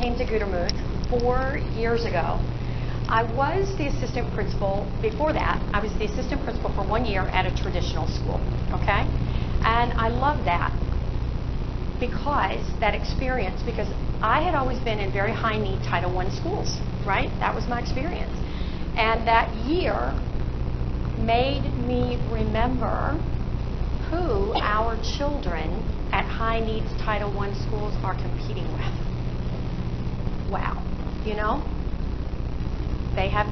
came to Gutermuth 4 years ago, I was the assistant principal. Before that, I was the assistant principal for 1 year at a traditional school, okay? And I loved that because that experience, because I had always been in very high need Title I schools, right? That was my experience. And that year made me remember who our children at high needs Title I schools are competing with. Wow. You know, they have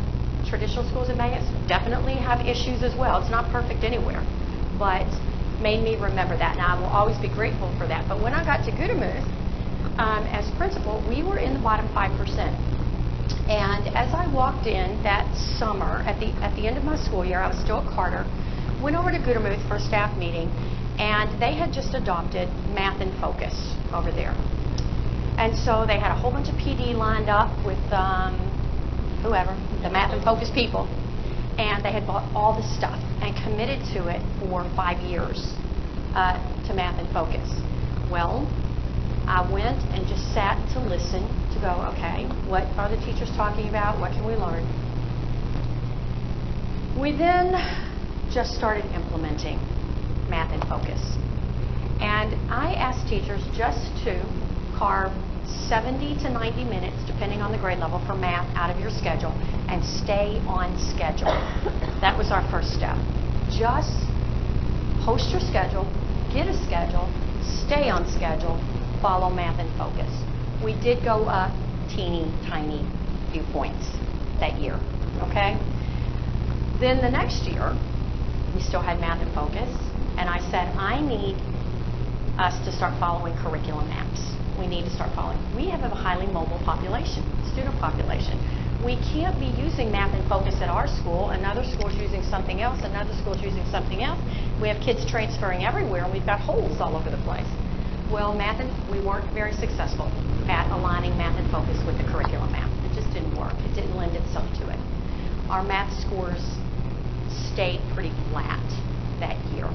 traditional schools in Vegas, definitely have issues as well. It's not perfect anywhere, but made me remember that. Now, I will always be grateful for that. But when I got to Gutermuth as principal, we were in the bottom 5%. And as I walked in that summer, at the end of my school year, I was still at Carter, went over to Gutermuth for a staff meeting, and they had just adopted Math in Focus over there. And so they had a whole bunch of PD lined up with whoever, the Math in Focus people, and they had bought all the stuff and committed to it for 5 years to Math in Focus. Well, I went and just sat to listen, to go, okay, what are the teachers talking about? What can we learn? We then just started implementing Math in Focus. And I asked teachers just to carve 70 to 90 minutes, depending on the grade level, for math out of your schedule and stay on schedule. That was our first step. Just post your schedule, get a schedule, stay on schedule, follow Math in Focus. We did go up teeny tiny few points that year, okay? Then the next year, we still had Math in Focus, and I said, I need us to start following curriculum maps. We need to start following. We have a highly mobile population, student population. We can't be using Math in Focus at our school, another school's using something else, another school's using something else. We have kids transferring everywhere, and we've got holes all over the place. Well, we weren't very successful at aligning Math in Focus with the curriculum map. It just didn't work. It didn't lend itself to it. Our math scores stayed pretty flat that year.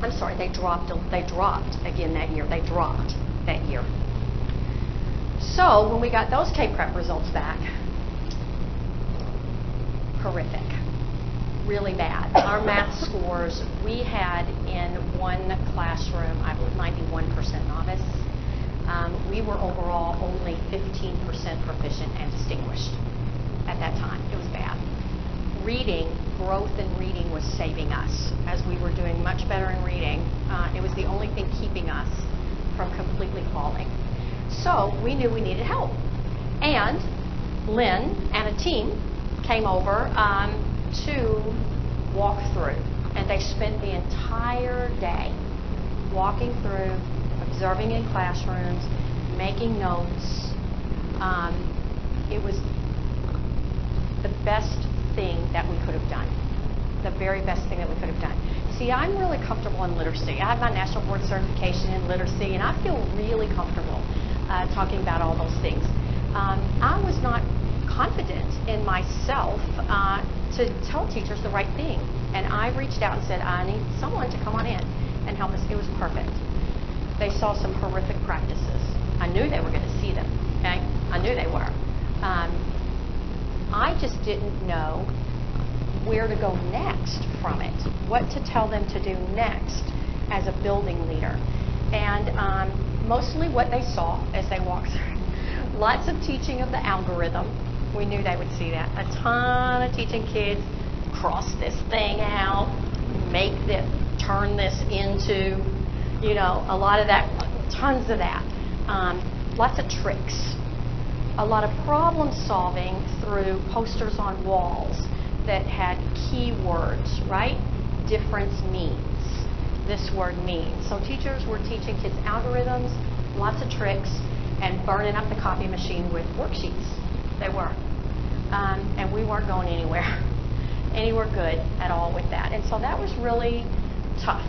I'm sorry, they dropped again that year. They dropped that year. So when we got those K-Prep results back, horrific, really bad. Our math scores, we had in one classroom, I believe 91% novice. We were overall only 15% proficient and distinguished at that time. It was bad. Reading, growth in reading was saving us. As we were doing much better in reading, it was the only thing keeping us from completely falling. So we knew we needed help. And Lynn and a team came over to walk through. And they spent the entire day walking through, observing in classrooms, making notes. It was the best thing that we could have done. The very best thing that we could have done. See, I'm really comfortable in literacy. I have my National Board certification in literacy, and I feel really comfortable talking about all those things. I was not confident in myself to tell teachers the right thing. And I reached out and said, I need someone to come on in and help us. It was perfect. They saw some horrific practices. I knew they were going to see them, okay? I knew they were. I just didn't know where to go next from it, what to tell them to do next as a building leader. And mostly what they saw as they walked through, lots of teaching of the algorithm. We knew they would see that. A ton of teaching kids, cross this thing out, make this, turn this into, you know, a lot of that, tons of that. Lots of tricks. A lot of problem solving through posters on walls that had keywords, right? Difference means. This word means. So teachers were teaching kids algorithms, lots of tricks, and burning up the copy machine with worksheets. They were. And we weren't going anywhere good at all with that. And so that was really tough.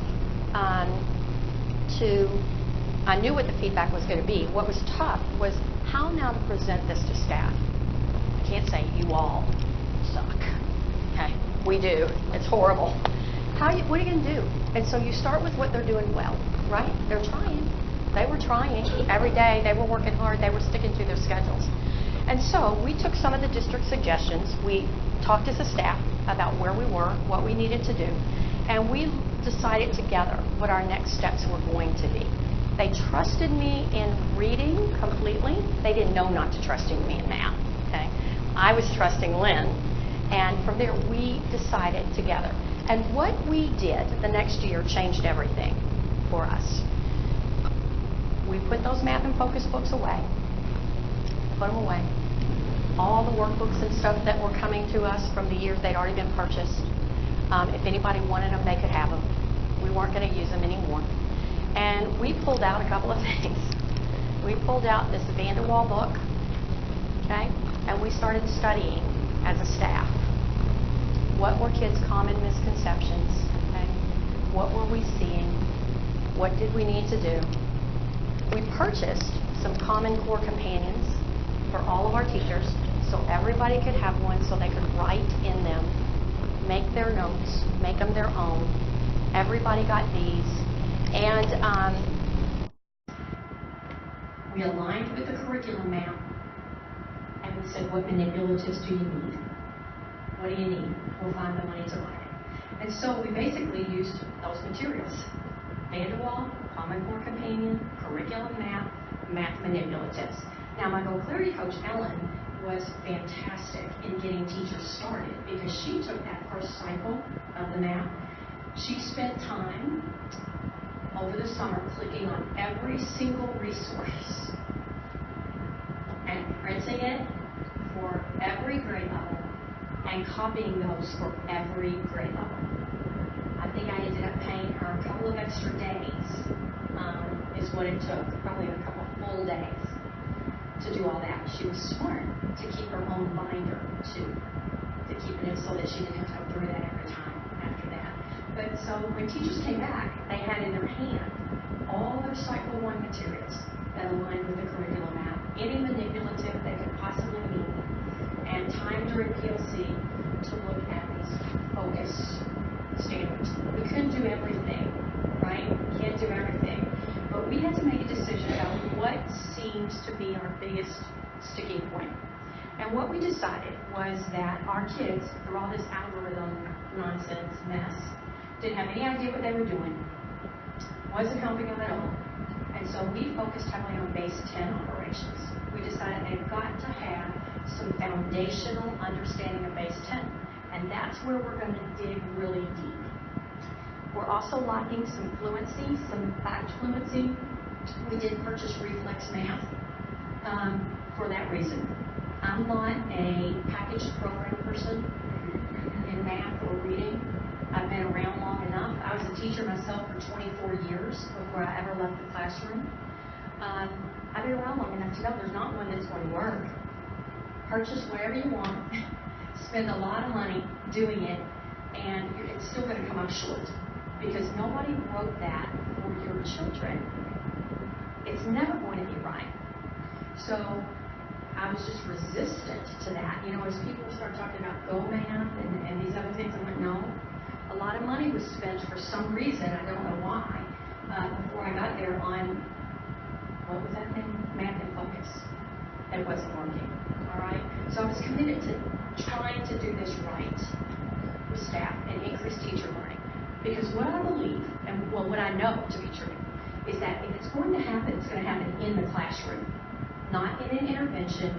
I knew what the feedback was going to be. What was tough was how now to present this to staff. I can't say you all suck. Okay, we do. It's horrible. What are you going to do? And so you start with what they're doing well, right? They're trying. They were trying every day. They were working hard. They were sticking to their schedules. And so we took some of the district suggestions. We talked as a staff about where we were, what we needed to do, and we decided together what our next steps were going to be. They trusted me in reading completely. They didn't know not to trusting me in math. Okay, I was trusting Lynn, and from there we decided together. And what we did the next year changed everything for us. We put those math and focus books away. Put them away. All the workbooks and stuff that were coming to us from the years they'd already been purchased. If anybody wanted them, they could have them. We weren't going to use them anymore. And we pulled out a couple of things. We pulled out this Van der Waal book, okay, and we started studying as a staff. What were kids' common misconceptions? Okay? What were we seeing? What did we need to do? We purchased some Common Core companions for all of our teachers, so everybody could have one, so they could write in them, make their notes, make them their own. Everybody got these. And we aligned with the curriculum map, and we said, what manipulatives do you need? What do you need? We'll find the money to buy it. And so we basically used those materials. Van der Waal, Common Core Companion, Curriculum Map, Math Manipulatives. Now, my Go Clarity coach, Ellen, was fantastic in getting teachers started because she took that first cycle of the map. She spent time over the summer clicking on every single resource and printing it for every grade level and copying those for every grade level. I think I ended up paying her a couple of extra days, is what it took, probably a couple full days to do all that. She was smart to keep her own binder too, to keep it so that she didn't have to go through that every time after that. But so when teachers came back, they had in their hand all their Cycle 1 materials that aligned with the curriculum map, any manipulative they could possibly need, and time during PLC to look at these focus standards. We couldn't do everything, right? We can't do everything. But we had to make a decision about what seems to be our biggest sticking point. And what we decided was that our kids, through all this algorithm nonsense mess, didn't have any idea what they were doing, wasn't helping them at all. And so we focused heavily on base 10 operations. We decided they've got to have some foundational understanding of base 10. And that's where we're going to dig really deep. We're also lacking some fluency, some fact fluency. We did purchase Reflex Math for that reason. I'm not a packaged program person in math or reading. I've been around long enough. I was a teacher myself for 24 years before I ever left the classroom. I've been around long enough to know there's not one that's going to work. Purchase whatever you want, spend a lot of money doing it, and it's still going to come up short because nobody wrote that for your children. It's never going to be right. So I was just resistant to that. You know, as people start talking about Go Math and these other things, I went, no. A lot of money was spent for some reason, I don't know why, before I got there on, what was that thing? Math and Focus. It wasn't working, all right? So I was committed to trying to do this right with staff and increase teacher learning. Because what I believe, and well, what I know to be true, is that if it's going to happen, it's going to happen in the classroom, not in an intervention,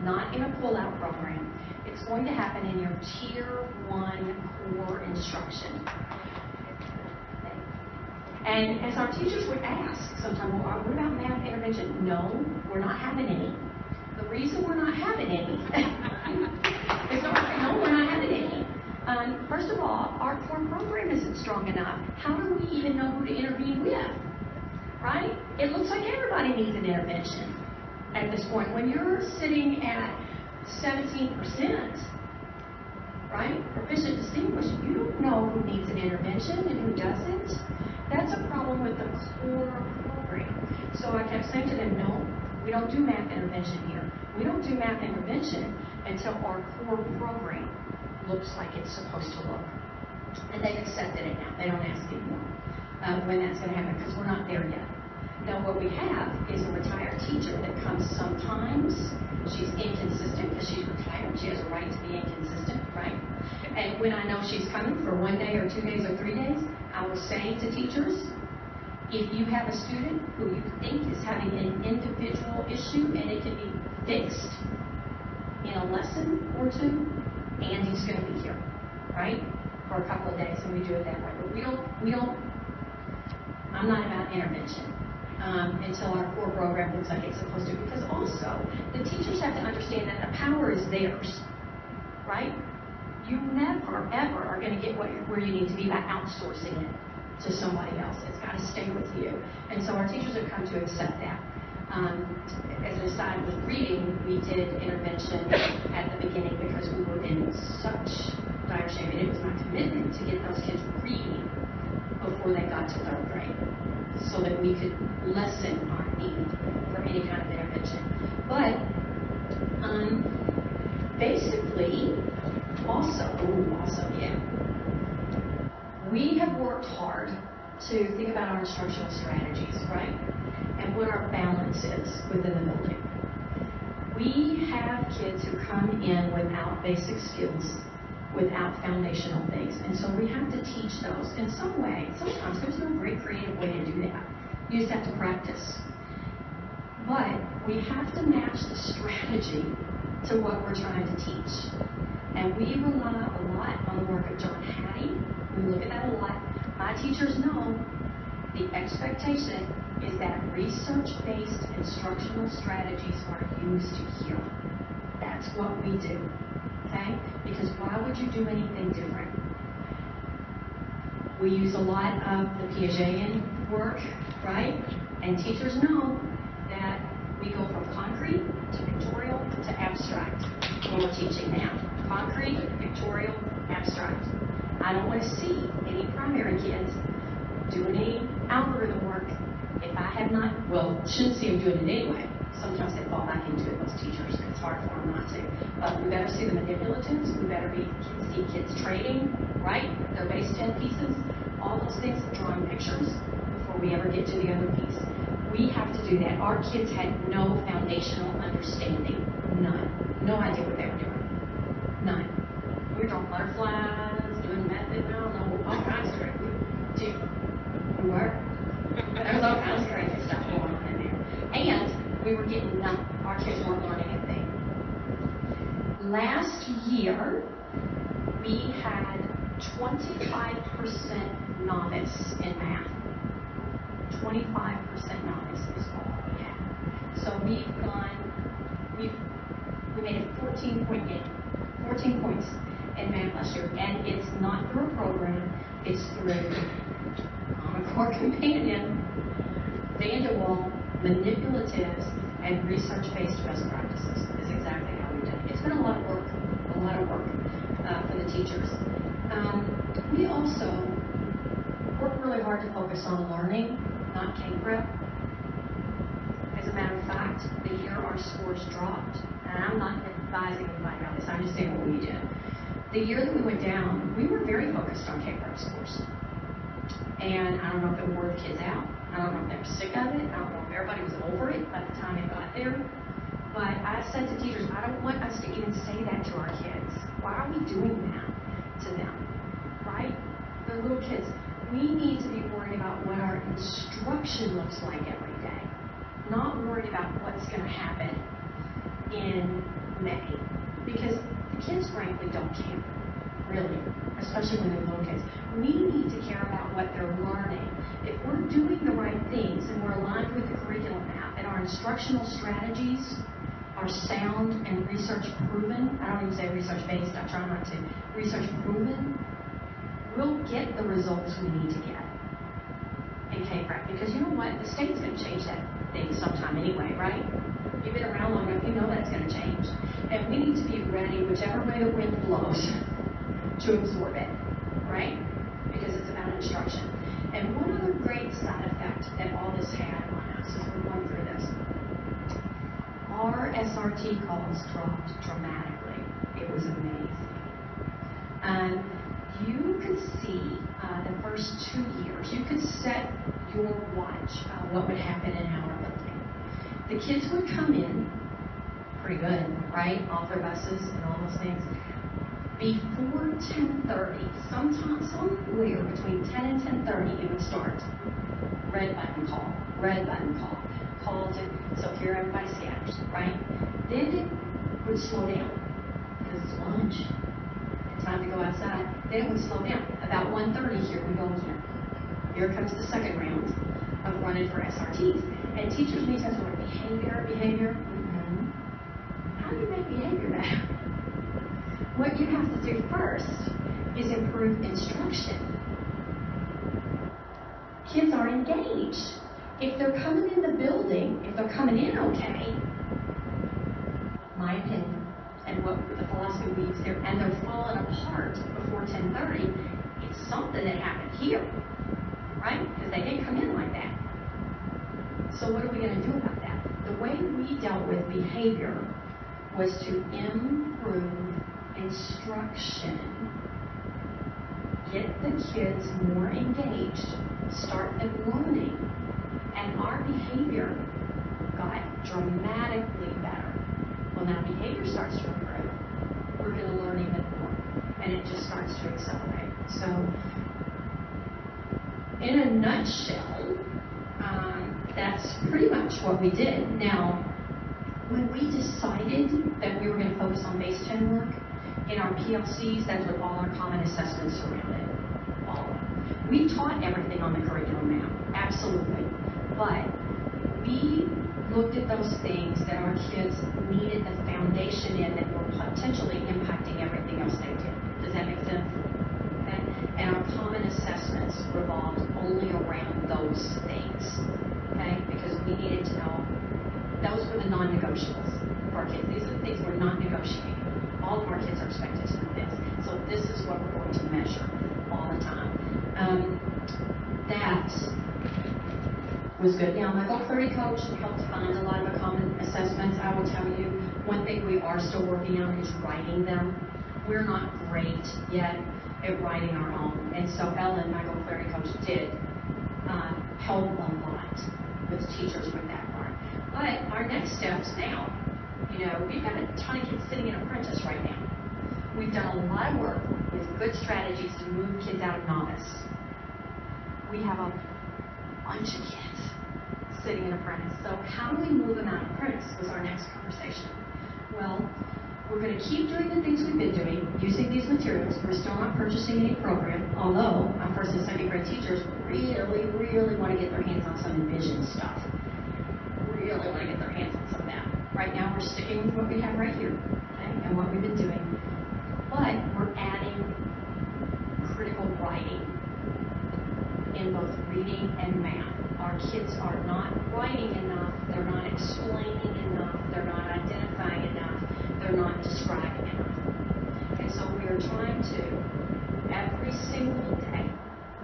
not in a pull-out program. It's going to happen in your Tier 1 core instruction. And as our teachers would ask sometimes, well, what about math intervention? No, we're not having any. The reason we're not having any is no, we're not having any. First of all, our core program isn't strong enough. How do we even know who to intervene with? Right? It looks like everybody needs an intervention at this point. When you're sitting at 17%, right? Proficient distinguished, you don't know who needs an intervention and who doesn't. That's a problem with the core program. So I kept saying to them, no, we don't do math intervention here. We don't do math intervention until our core program looks like it's supposed to look. And they've accepted it now. They don't ask anymore when that's going to happen because we're not there yet. Now what we have is a retired teacher that comes sometimes. She's inconsistent because she's retired. She has a right to be inconsistent, right? And when I know she's coming for 1 day or 2 days or 3 days, I will say to teachers, if you have a student who you think is having an individual issue and it can be fixed in a lesson or two, Andy's going to be here, right? For a couple of days, and we do it that way. But we don't, I'm not about intervention until our core program looks like it's supposed to. Because also, the teachers have to understand that the power is theirs, right? You never, ever are going to get where you need to be by outsourcing it to somebody else. It's got to stay with you. And so our teachers have come to accept that. As an aside with reading, we did intervention at the beginning because we were in such dire shape. And it was my commitment to get those kids reading before they got to 3rd grade so that we could lessen our need for any kind of intervention. But basically, we have worked hard to think about our instructional strategies, right? And what our balance is within the building. We have kids who come in without basic skills, without foundational things. And so we have to teach those in some way. Sometimes there's no great creative way to do that. You just have to practice. But we have to match the strategy to what we're trying to teach. And we rely a lot on the work of John Hattie. We look at that a lot. My teachers know the expectation is that research-based instructional strategies are used here. That's what we do, okay? Because why would you do anything different? We use a lot of the Piagetian work, right? And teachers know that we go from concrete to pictorial to abstract when we're teaching now. Concrete, pictorial, abstract. I don't want to see any primary kids doing any algorithm work if I have not, shouldn't see them doing it anyway. Sometimes they fall back into it, those teachers. It's hard for them not to. But we better see the manipulatives. We better see kids trading, right? Their base 10 pieces. All those things, drawing pictures before we ever get to the other piece. We have to do that. Our kids had no foundational understanding. None. No idea what they were doing. None. We were drawing butterflies, doing method, all kinds of crazy. We were. There was all kinds of crazy stuff going on in there. And we were getting nothing. Our kids weren't learning a thing. Last year, we had 25% novice in math. 25% novice is all we had. So we made a 14-point game. 14 points in math last year. And it's not through a program, it's through Common Core Companion, Vanderwall, manipulatives, and research-based best practices is exactly how we've done it. It's been a lot of work for the teachers. We also work really hard to focus on learning, not K-prep. As a matter of fact, the year our scores dropped, and I'm not advising anybody on this, I'm just saying what we did. The year that we went down, we were very focused on K-prep scores. And I don't know if it wore the kids out. I don't know if they were sick of it. I don't know if everybody was over it by the time it got there. But I said to teachers, I don't want us to even say that to our kids. Why are we doing that to them? Right? They're little kids. We need to be worried about what our instruction looks like every day. Not worried about what's going to happen in May. Because the kids, frankly, don't care. Really. Especially when they're little kids. We need to care about what they're learning. If we're doing the right things and we're aligned with the curriculum map and our instructional strategies are sound and research proven, I don't even say research based, I try not to, research proven, we'll get the results we need to get in K-prep. Because you know what? The state's going to change that thing sometime anyway, right? You've been around long enough, you know that's going to change. And we need to be ready, whichever way the wind blows, to absorb it, right? Because it's about instruction. And one other great side effect that all this had on us as we're going through this, our SRT calls dropped dramatically. It was amazing. You could see the first 2 years, you could set your watch what would happen in our building. The kids would come in pretty good, right? Off their buses and all those things. Before 10:30, somewhere between 10 and 10:30, it would start. Red button call, red button call. Call to, so here everybody scatters, right? Then it would slow down, because it's lunch. Time to go outside. Then it would slow down. About 1:30, here we go again. Here comes the second round of running for SRTs. And teachers need to learn behavior. How do you make behavior better? What you have to do first is improve instruction. Kids are engaged. If they're coming in the building, if they're coming in okay, my opinion, and what the philosophy we use there, and they're falling apart before 10:30, it's something that happened here, right? Because they didn't come in like that. So what are we going to do about that? The way we dealt with behavior was to improve instruction, get the kids more engaged, start them learning, and our behavior got dramatically better. Well, now behavior starts to improve, we're going to learn even more, and it just starts to accelerate. So, in a nutshell, that's pretty much what we did. Now, when we decided that we were going to focus on base 10 work, in our PLCs, that's what all our common assessments surrounded. All of them. We taught everything on the curriculum now, absolutely. But we looked at those things that our kids needed the foundation in that were potentially impacting everything else they did. Does that make sense? Okay? And our common assessments revolved only around those things. Okay? Because we needed to know those were the non-negotiables for our kids. These are the things we're not negotiating. All of our kids are expected to know this. So this is what we're going to measure all the time. That was good. Now, my Goal 30 coach helped find a lot of the common assessments. I will tell you, one thing we are still working on is writing them. We're not great yet at writing our own. And so Ellen, my Goal 30 coach, did help a lot with teachers with that part. But our next steps now, we've got a ton of kids sitting in apprentice right now. We've done a lot of work with good strategies to move kids out of novice. We have a bunch of kids sitting in apprentice. So how do we move them out of apprentice was our next conversation. Well, we're going to keep doing the things we've been doing, using these materials. We're still not purchasing any program, although our first and second grade teachers really want to get their hands on some Envision stuff. Really want to get their hands on some of that. Right now we're sticking with what we have right here, okay, and what we've been doing. But we're adding critical writing in both reading and math. Our kids are not writing enough, they're not explaining enough, they're not identifying enough, they're not describing enough. And so we are trying to, every single day,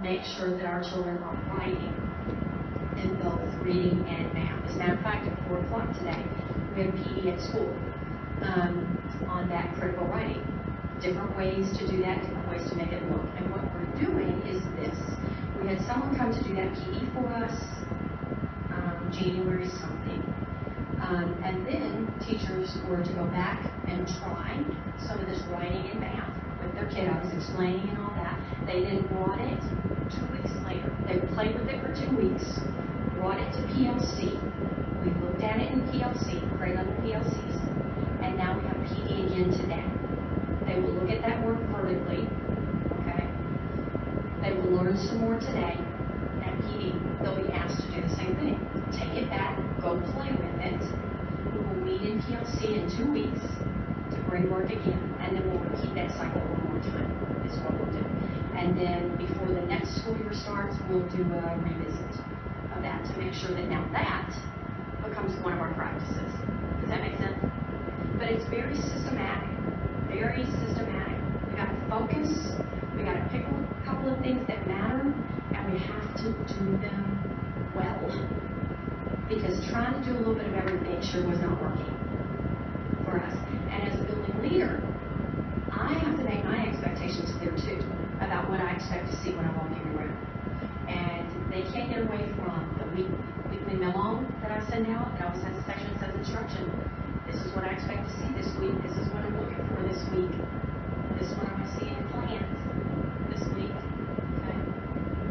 make sure that our children are writing in both reading and math. As a matter of fact, at 4 o'clock today, we have PD at school on that critical writing. Different ways to do that, different ways to make it look. And what we're doing is this. We had someone come to do that PD for us, January something. And then teachers were to go back and try some of this writing and math with their kiddos, explaining and all that. They then brought it 2 weeks later. They played with it for 2 weeks, brought it to PLC. We looked at it in PLC, grade level PLCs, and now we have PD again today. They will look at that work vertically, okay? They will learn some more today at PD. They'll be asked to do the same thing. Take it back, go play with it. We will meet in PLC in 2 weeks to grade work again, and then we'll repeat that cycle one more time, is what we'll do. And then before the next school year starts, we'll do a revisit of that to make sure that now that becomes one of our practices. Does that make sense? But it's very systematic, very systematic. We got to focus, we got to pick a couple of things that matter, and we have to do them well. Because trying to do a little bit of everything sure was not working for us. And as a building leader, I have to make my expectations clear too about what I expect to see when I walk in the room. And they can't get away from I send out, it always has a section that says instruction. This is what I expect to see this week. This is what I'm looking for this week. This is what I'm going to see in your plans this week. Okay?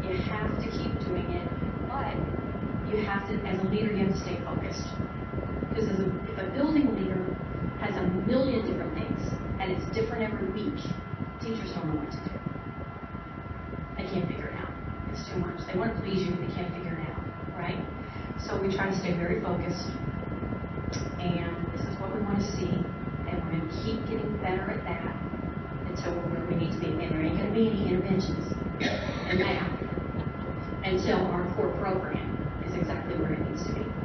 You have to keep doing it, but you have to, as a leader, you have to stay focused. Because if a building leader has a million different things, and it's different every week, teachers don't know what to do. They can't figure it out. It's too much. They want to please you, but they can't figure it out, right? So we try to stay very focused, and this is what we want to see, and we're going to keep getting better at that until we're where we need to be. And there ain't going to be any interventions in math until our core program is exactly where it needs to be.